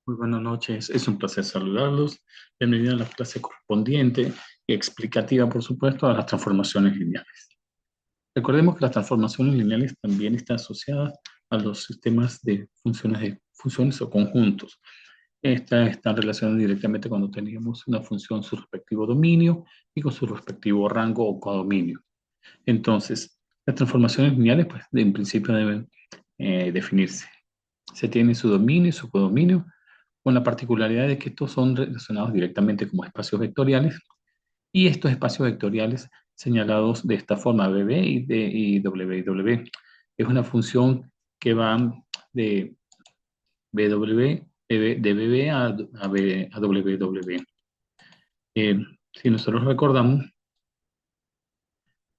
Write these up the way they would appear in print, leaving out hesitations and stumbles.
Muy buenas noches, es un placer saludarlos. Bienvenidos a la clase correspondiente y explicativa, por supuesto, a las transformaciones lineales. Recordemos que las transformaciones lineales también están asociadas a los sistemas de funciones o conjuntos. Estas están relacionadas directamente cuando teníamos una función, su respectivo dominio y con su respectivo rango o codominio. Entonces, las transformaciones lineales, pues, en principio deben definirse. Se tiene su dominio y su codominio, con la particularidad de que estos son relacionados directamente como espacios vectoriales, y estos espacios vectoriales señalados de esta forma, BB y W y W. Es una función que va de BW, de BB a WW. Si nosotros recordamos,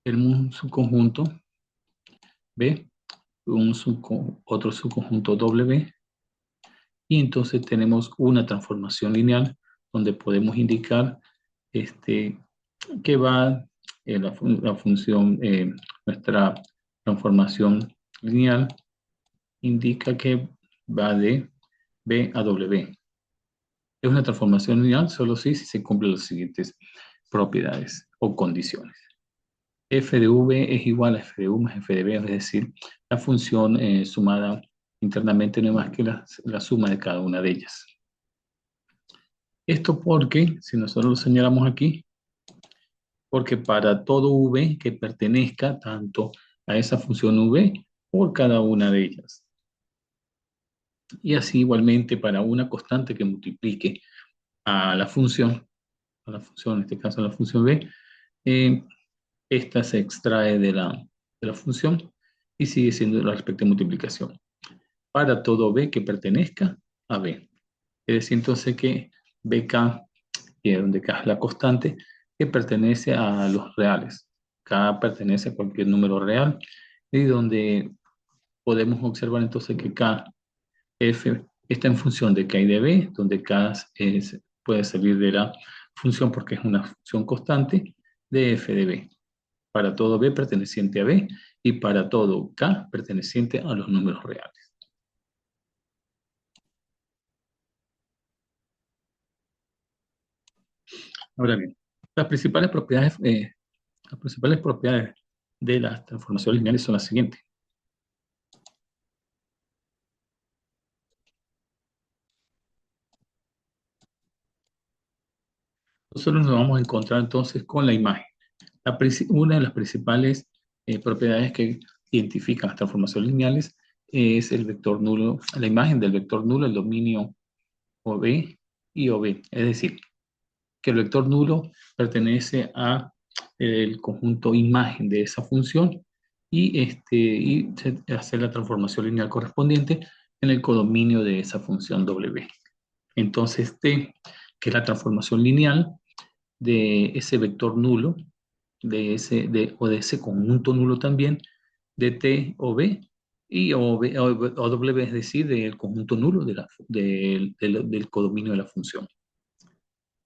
tenemos un subconjunto B, otro subconjunto W, y entonces tenemos una transformación lineal donde podemos indicar este, que va la función, nuestra transformación lineal indica que va de B a W. Es una transformación lineal solo si se cumplen las siguientes propiedades o condiciones. F de V es igual a F de U más F de B, es decir, la función sumada internamente no es más que la suma de cada una de ellas. Esto porque, si nosotros lo señalamos aquí, porque para todo V que pertenezca tanto a esa función V por cada una de ellas. Y así igualmente para una constante que multiplique a la función, en este caso a la función B, eh, esta se extrae de la función y sigue siendo la respectiva multiplicación. Para todo B que pertenezca a B. Es decir, entonces que BK, donde K es la constante, que pertenece a los reales. K pertenece a cualquier número real y donde podemos observar entonces que K, F, está en función de K y de B, donde K puede salir de la función porque es una función constante de F de B. Para todo B perteneciente a B y para todo K perteneciente a los números reales. Ahora bien, las principales propiedades, eh, las principales propiedades de las transformaciones lineales son las siguientes. Nosotros nos vamos a encontrar entonces con la imagen. Una de las principales propiedades que identifican las transformaciones lineales es el vector nulo, la imagen del vector nulo, el dominio OB y OB. Es decir, que el vector nulo pertenece a el conjunto imagen de esa función y hacer la transformación lineal correspondiente en el codominio de esa función W. Entonces, T, que es la transformación lineal de ese vector nulo, o de ese conjunto nulo también, de T o B, y o W, es decir, del conjunto nulo del codominio de la función.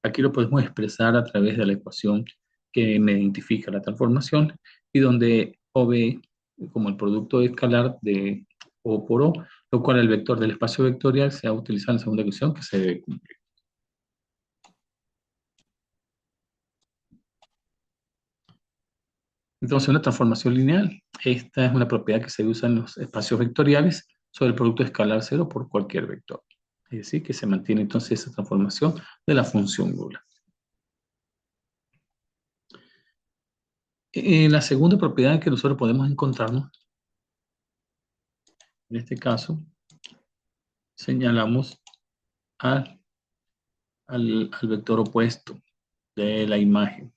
Aquí lo podemos expresar a través de la ecuación que me identifica la transformación y donde OB como el producto escalar de O por O, lo cual el vector del espacio vectorial se ha utilizado en la segunda ecuación que se debe cumplir. Entonces, una transformación lineal, esta es una propiedad que se usa en los espacios vectoriales sobre el producto escalar cero por cualquier vector. Es decir, que se mantiene entonces esa transformación de la función nula. La segunda propiedad que nosotros podemos encontrarnos, en este caso, señalamos al vector opuesto de la imagen.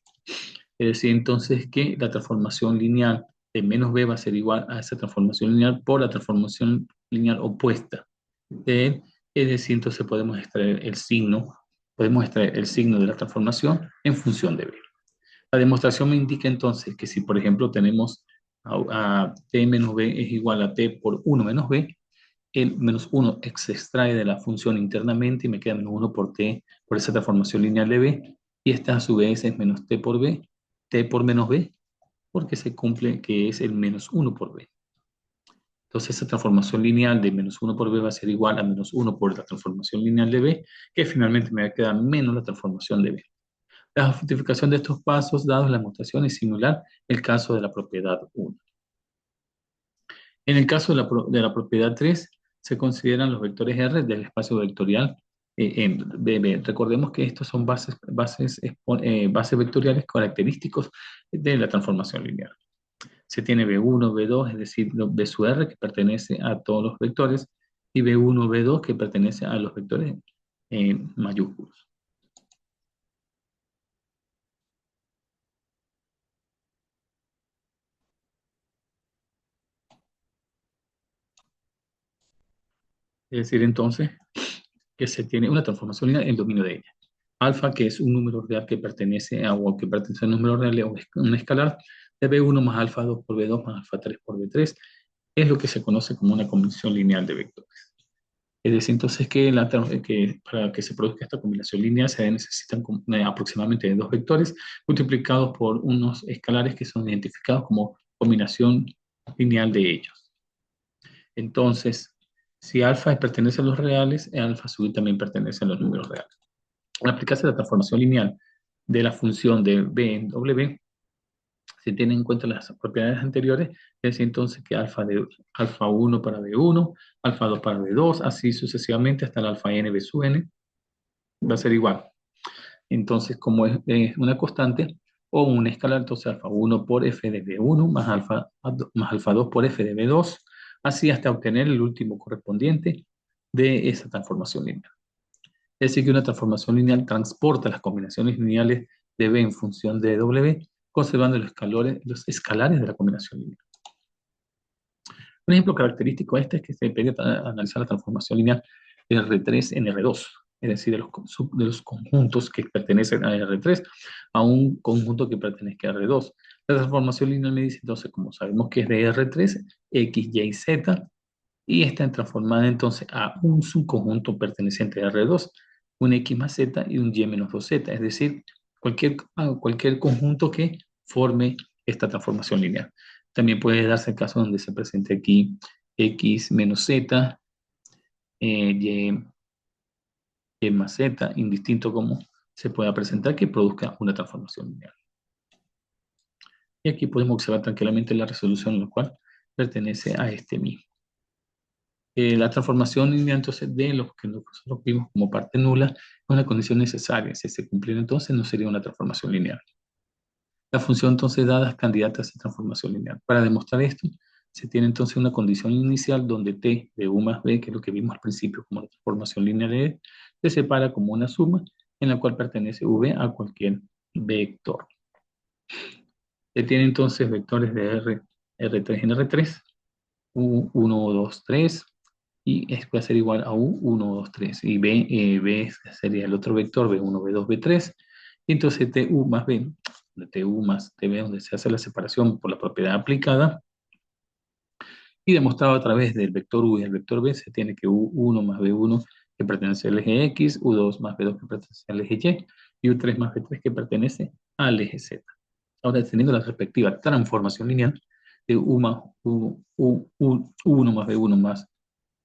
Es decir, entonces que la transformación lineal de menos b va a ser igual a esa transformación lineal por la transformación lineal opuesta de él. Es decir, entonces podemos extraer el signo de la transformación en función de b. La demostración me indica entonces que si, por ejemplo, tenemos a t menos b es igual a t por 1 menos b, el menos 1 se extrae de la función internamente y me queda menos 1 por t, por esa transformación lineal de b, y esta a su vez es menos t por b, t por menos b, porque se cumple que es el menos 1 por b. Entonces esa transformación lineal de menos 1 por b va a ser igual a menos 1 por la transformación lineal de b, que finalmente me va a quedar menos la transformación de b. La justificación de estos pasos, dados la demostración, es similar el caso de la propiedad 1. En el caso de la propiedad 3, se consideran los vectores R del espacio vectorial en BB. Recordemos que estos son bases vectoriales característicos de la transformación lineal. Se tiene B1, B2, es decir, B sub R, que pertenece a todos los vectores, y B1, B2, que pertenece a los vectores mayúsculos. Es decir, entonces, que se tiene una transformación lineal en el dominio de ella. Alfa, que es un número real que pertenece a, o que pertenece a un número real o un escalar, de B1 más alfa 2 por B2 más alfa 3 por B3, es lo que se conoce como una combinación lineal de vectores. Es decir, entonces que para que se produzca esta combinación lineal se necesitan aproximadamente dos vectores multiplicados por unos escalares que son identificados como combinación lineal de ellos. Entonces, si alfa pertenece a los reales, alfa sub también pertenece a los números reales. Al aplicarse la transformación lineal de la función de b en w, se tienen en cuenta las propiedades anteriores, es decir, entonces que alfa 1 para b1, alfa 2 para b2, así sucesivamente hasta el alfa n b sub n, va a ser igual. Entonces, como es una constante o un escalar, entonces alfa 1 por f de b1 más alfa 2 por f de b2, así hasta obtener el último correspondiente de esa transformación lineal. Es decir, que una transformación lineal transporta las combinaciones lineales de B en función de W, conservando los escalares de la combinación lineal. Un ejemplo característico es que se puede analizar la transformación lineal de R3 en R2, es decir, de los conjuntos que pertenecen a R3 a un conjunto que pertenezca a R2. La transformación lineal me dice entonces, como sabemos que es de R3, X, Y, Z, y está transformada entonces a un subconjunto perteneciente a R2, un X más Z y un Y menos 2Z, es decir, cualquier conjunto que forme esta transformación lineal. También puede darse el caso donde se presente aquí X menos Z, Y más Z, indistinto como se pueda presentar, que produzca una transformación lineal. Y aquí podemos observar tranquilamente la resolución, la cual pertenece a este mismo. La transformación lineal entonces de lo que nosotros vimos como parte nula es una condición necesaria. Si se cumpliera entonces no sería una transformación lineal. La función entonces dada es candidata a esa transformación lineal. Para demostrar esto, se tiene entonces una condición inicial donde t de u más b, que es lo que vimos al principio como la transformación lineal, se separa como una suma en la cual pertenece v a cualquier vector. Se tiene entonces vectores de R3 en R3, U1, 2, 3, y es va a ser igual a U1, 2, 3. Y B sería el otro vector, B1, B2, B3. Y entonces TU más B, TU más TB, donde se hace la separación por la propiedad aplicada, y demostrado a través del vector U y el vector B, se tiene que U1 más B1 que pertenece al eje X, U2 más B2 que pertenece al eje Y U3 más B3 que pertenece al eje Z. Ahora, teniendo la respectiva transformación lineal de U más U1 más B1 más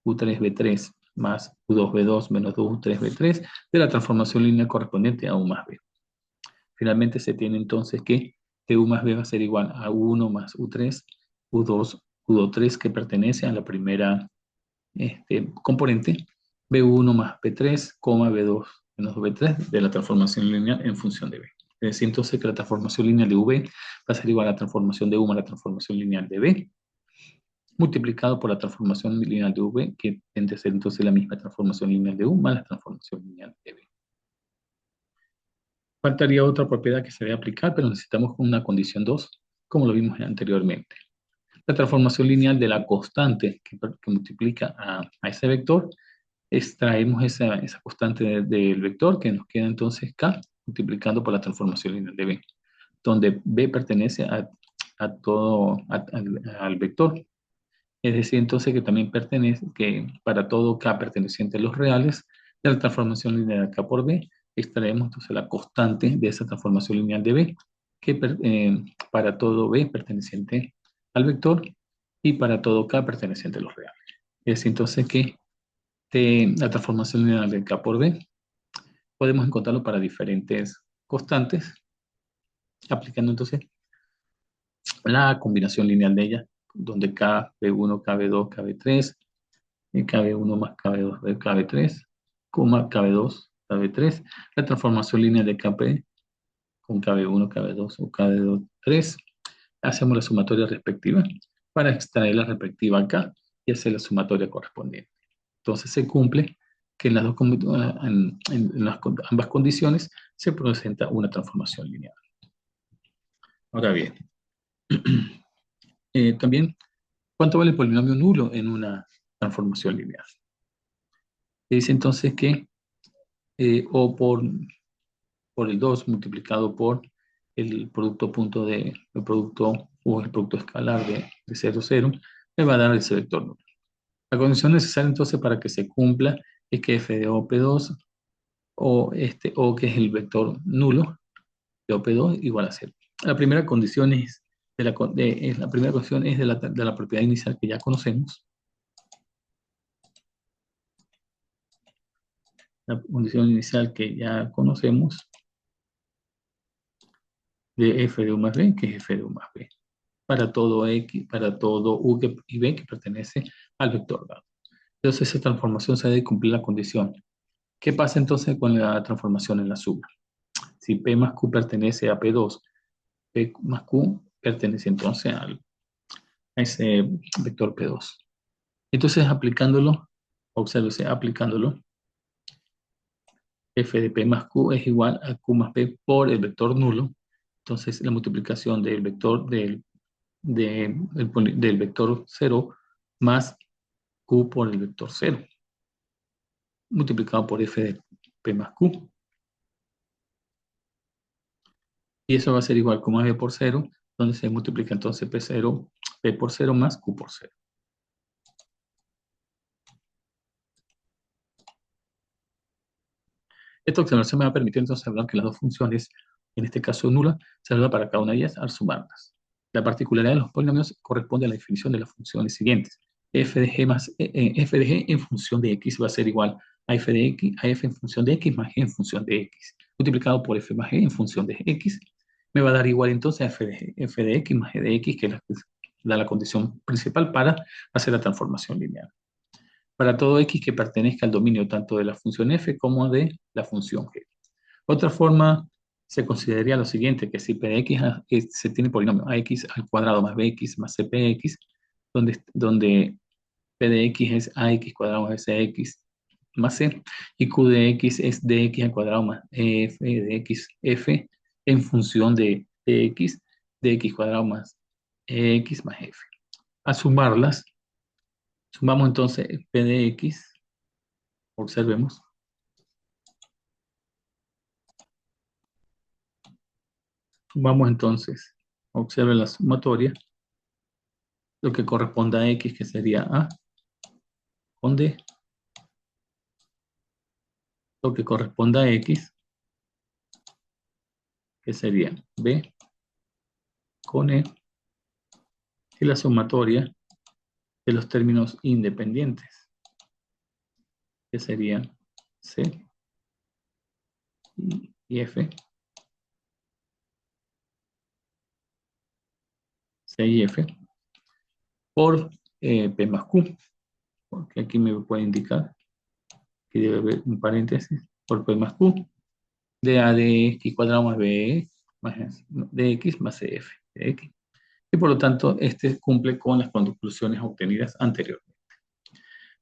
U3B3 más U2B2 menos 2U3B3 de la transformación lineal correspondiente a U más B. Finalmente se tiene entonces que TU más B va a ser igual a U1 más U3, U2, U3 que pertenece a la primera componente, B1 más B3, B2 menos B3 de la transformación lineal en función de B. Es decir, entonces que la transformación lineal de V va a ser igual a la transformación de U más la transformación lineal de B, multiplicado por la transformación lineal de V, que tende a ser entonces la misma transformación lineal de U más la transformación lineal de V. Faltaría otra propiedad que se debe aplicar, pero necesitamos una condición 2, como lo vimos anteriormente. La transformación lineal de la constante que multiplica a ese vector, extraemos esa constante del vector que nos queda entonces K, multiplicando por la transformación lineal de B, donde B pertenece al vector. Es decir, entonces que también pertenece, que para todo K perteneciente a los reales, de la transformación lineal de K por B, extraemos entonces la constante de esa transformación lineal de B, que para todo B perteneciente al vector, y para todo K perteneciente a los reales. Es decir, entonces que la transformación lineal de K por B podemos encontrarlo para diferentes constantes, aplicando entonces la combinación lineal de ellas, donde KB1, KB2, KB3, KB1 más KB2, KB3, KB2, KB3, la transformación lineal de KP con KB1, KB2 o KB2, 3, hacemos la sumatoria respectiva para extraer la respectiva K y hacer la sumatoria correspondiente. Entonces se cumple que en ambas condiciones se presenta una transformación lineal. Ahora bien, también, ¿cuánto vale el polinomio nulo en una transformación lineal? Se dice entonces que O por el 2 multiplicado por el producto punto de, el producto o el producto escalar de 0, 0, me va a dar ese vector nulo. La condición necesaria entonces para que se cumpla es que f de OP2 o que es el vector nulo de OP2 igual a 0. La primera condición es la primera condición es de la propiedad inicial que ya conocemos. La condición inicial que ya conocemos de f de u más b, que es f de u más b, para todo x, para todo u y b que pertenece al vector dado. Entonces esa transformación se debe cumplir la condición. ¿Qué pasa entonces con la transformación en la suma? Si P más Q pertenece a P2, P más Q pertenece entonces a ese vector P2. Entonces aplicándolo, obsérvese, aplicándolo, f de P más Q es igual a Q más P por el vector nulo. Entonces la multiplicación del vector del vector 0 más Q por el vector 0, multiplicado por f de P más Q. Y eso va a ser igual como b por 0, donde se multiplica entonces P0, P por 0 más Q por 0. Esta observación me va a permitir entonces hablar que las dos funciones, en este caso nula, se habla para cada una de ellas al sumarlas. La particularidad de los polinomios corresponde a la definición de las funciones siguientes. F de g en función de x va a ser igual a f de x, a f en función de x más g en función de x, multiplicado por f más g en función de x, me va a dar igual entonces a f de x más g de x, que es la condición principal para hacer la transformación lineal. Para todo x que pertenezca al dominio tanto de la función f como de la función g. Otra forma se consideraría lo siguiente, que si p de x se tiene polinomio ax al cuadrado más bx más cpx, donde p de x es ax cuadrado más bcx más c, y q de x es dx al cuadrado más f de x f en función de dx cuadrado más x más f. A sumarlas, sumamos entonces p de x, observemos, sumamos entonces, observe la sumatoria, lo que corresponde a x, que sería a con d, lo que corresponde a x, que sería b con e, y la sumatoria de los términos independientes, que serían c y f, c y f, por p más q, porque aquí me puede indicar que debe haber un paréntesis, por p más q, de a de x cuadrado más b más dx más cf de x. Y por lo tanto, este cumple con las conclusiones obtenidas anteriormente.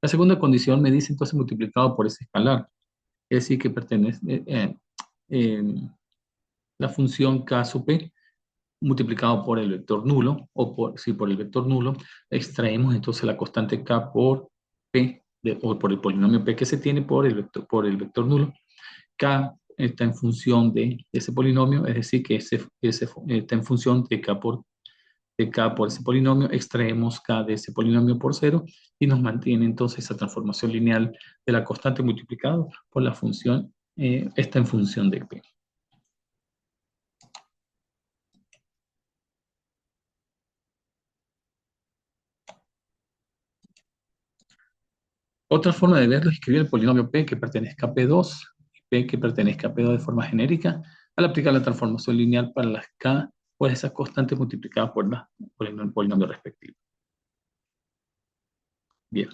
La segunda condición me dice entonces multiplicado por ese escalar, es decir, que pertenece la función k sub p multiplicado por el vector nulo, o por el vector nulo, extraemos entonces la constante k por p, o por el polinomio p que se tiene por el vector nulo. K está en función de ese polinomio, es decir, que está en función de k por ese polinomio, extraemos k de ese polinomio por 0 y nos mantiene entonces esa transformación lineal de la constante multiplicado por la función, está en función de p. Otra forma de verlo es escribir el polinomio P que pertenezca a P2 y P que pertenezca a P2 de forma genérica al aplicar la transformación lineal para las K por esas constantes multiplicadas por el polinomio respectivo. Bien.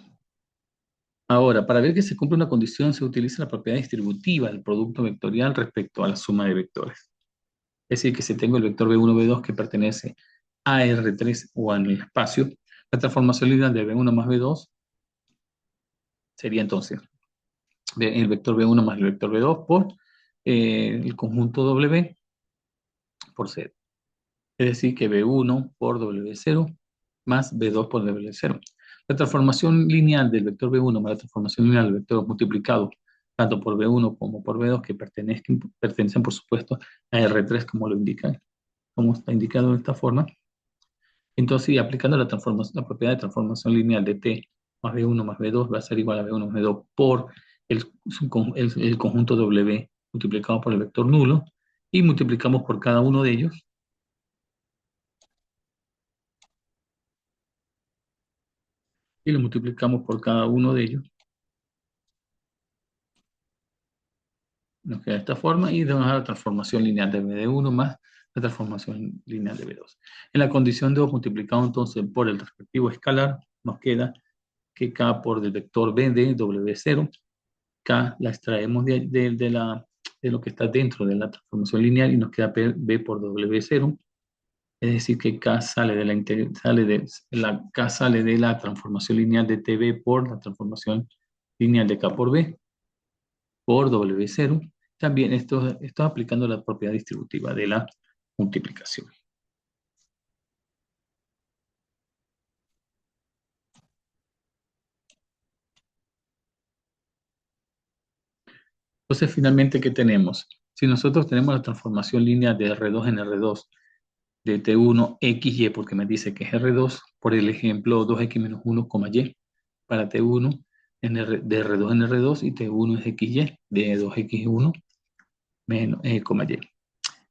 Ahora, para ver que se cumple una condición, se utiliza la propiedad distributiva del producto vectorial respecto a la suma de vectores. Es decir, que si tengo el vector B1, B2 que pertenece a R3 o en el espacio, la transformación lineal de B1 más B2 sería entonces el vector B1 más el vector B2 por el conjunto W por 0. Es decir, que B1 por W0 más B2 por W0. La transformación lineal del vector B1 más la transformación lineal del vector multiplicado tanto por B1 como por B2 que pertenecen por supuesto a R3 como lo indica, como está indicado de esta forma. Entonces, y aplicando la propiedad de transformación lineal de T más B1 más B2 va a ser igual a B1 más B2 por el conjunto W multiplicado por el vector nulo y multiplicamos por cada uno de ellos. Y lo multiplicamos por cada uno de ellos. Nos queda de esta forma y damos la transformación lineal de B1 más la transformación lineal de B2. En la condición de 2 multiplicado entonces por el respectivo escalar, nos queda que K por el vector B de W0, K la extraemos de lo que está dentro de la transformación lineal y nos queda B por W0. Es decir, que K sale de K sale de la transformación lineal de TB por la transformación lineal de K por B por W0. También esto aplicando la propiedad distributiva de la multiplicación. Entonces, finalmente, ¿qué tenemos? Si nosotros tenemos la transformación lineal de R2 en R2 de T1 XY, porque me dice que es R2, por el ejemplo 2X menos 1, Y, para T1 de R2 en R2 y T1 es XY de 2X1 menos, Y.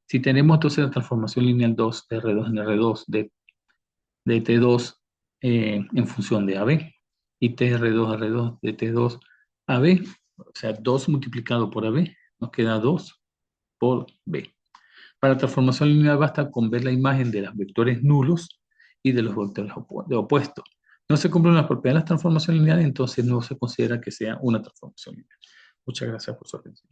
Si tenemos entonces la transformación lineal 2 de R2 en R2 de T2 en función de AB y TR2 R2 de T2 AB, o sea, 2 multiplicado por AB, nos queda 2 por B. Para la transformación lineal basta con ver la imagen de los vectores nulos y de los vectores opuestos. No se cumplen las propiedades de las transformaciones lineales, entonces no se considera que sea una transformación lineal. Muchas gracias por su atención.